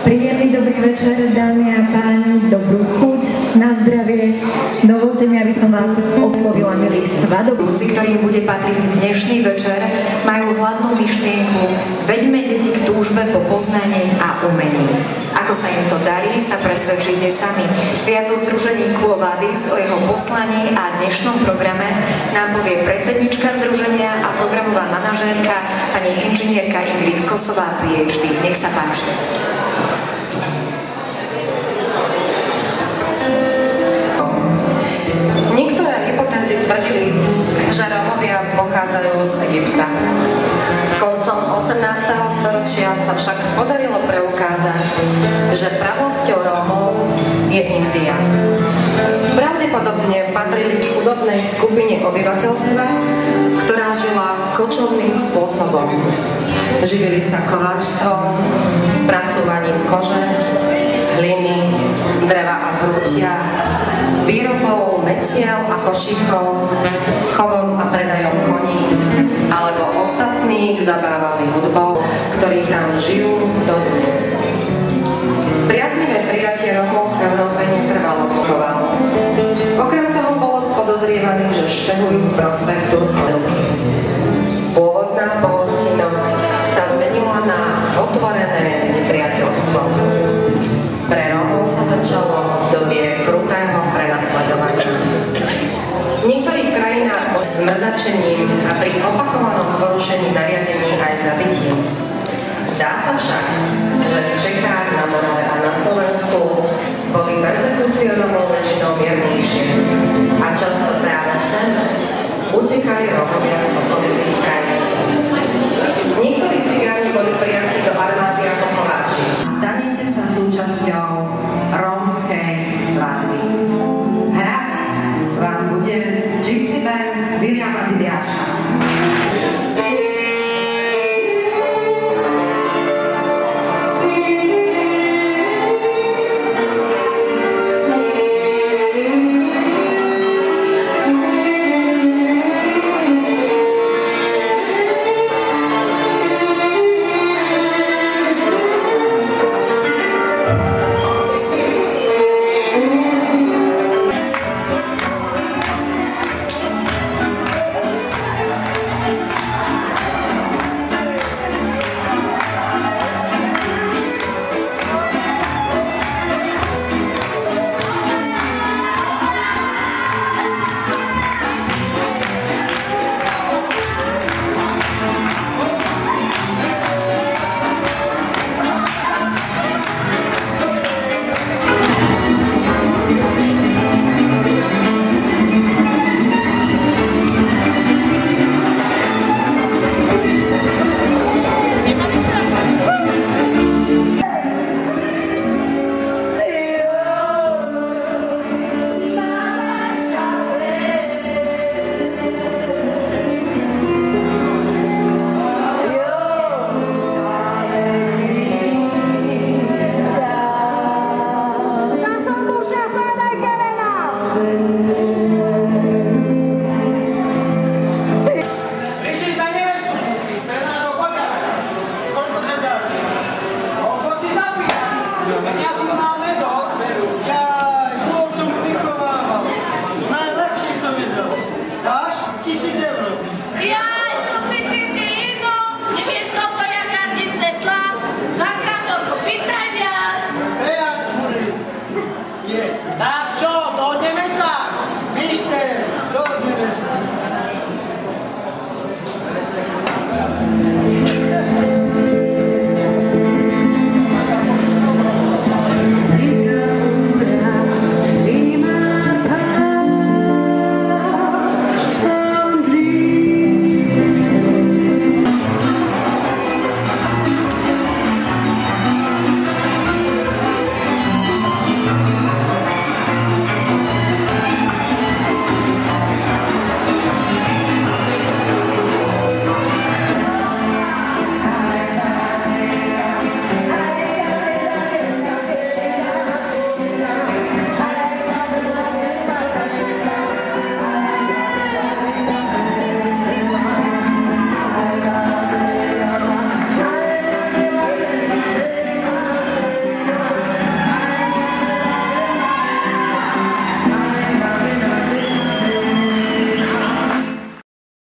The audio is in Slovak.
Príjemný dobrý večer, dámy a páni, dobrú chuť, na zdravie. Dovolte mi, aby som vás oslovila, milí svadobníci, ktorým bude patriť dnešný večer, majú hlavnú myšlienku: veďme deti k túžbe po poznaní a umení. Ako sa im to darí, sa presvedčíte sami. Viac o združení Quo Vadis, o jeho poslaní a dnešnom programe nám povie predsednička združenia a programová manažérka pani inžinierka Ingrid Kosová, PhD. Nech sa páči. Niektoré hypotézy tvrdili, že Rómovia pochádzajú z Egypta. Koncom 18. storočia sa však podarilo preukázať, že pravosťou Rómov je India. Pravdepodobne patrili k chudobnej skupine obyvateľstva, ktorá žila kočovným spôsobom. Živili sa kováčstvom, spracúvaním kože, hliny, dreva a prútia, výrobou metiel a košíkov, chovom a predajom koní, alebo ostatných zabávali hudbou, ktorí tam žijú dodnes. Priaznivé prijatie Rómov v Európe netrvalo dlho. Okrem toho bolo podozrievaný, že špehujú v prospech Turkov. Pôvodná pohostinnosť sa zmenila na otvorené nepriateľstvo. Pre Rómov sa začalo obdobie krutého prenasledovania. V niektorých krajinách pod zmrzačením a pri opakovanom porušení nariadení aj zabitím. Zdá sa však, že v Čechách, na Morave a na Slovensku boli perzekúcie Rómov väčšinou miernejšie a často práve sem utekali Rómovia z okolitých krajín. Niektorí cigáni boli prijatí do armády ako kováči. Stanete sa súčasťou rómskej svadby. Hrať vám bude Gypsy Band Williama Didiáša. Peniazy máme.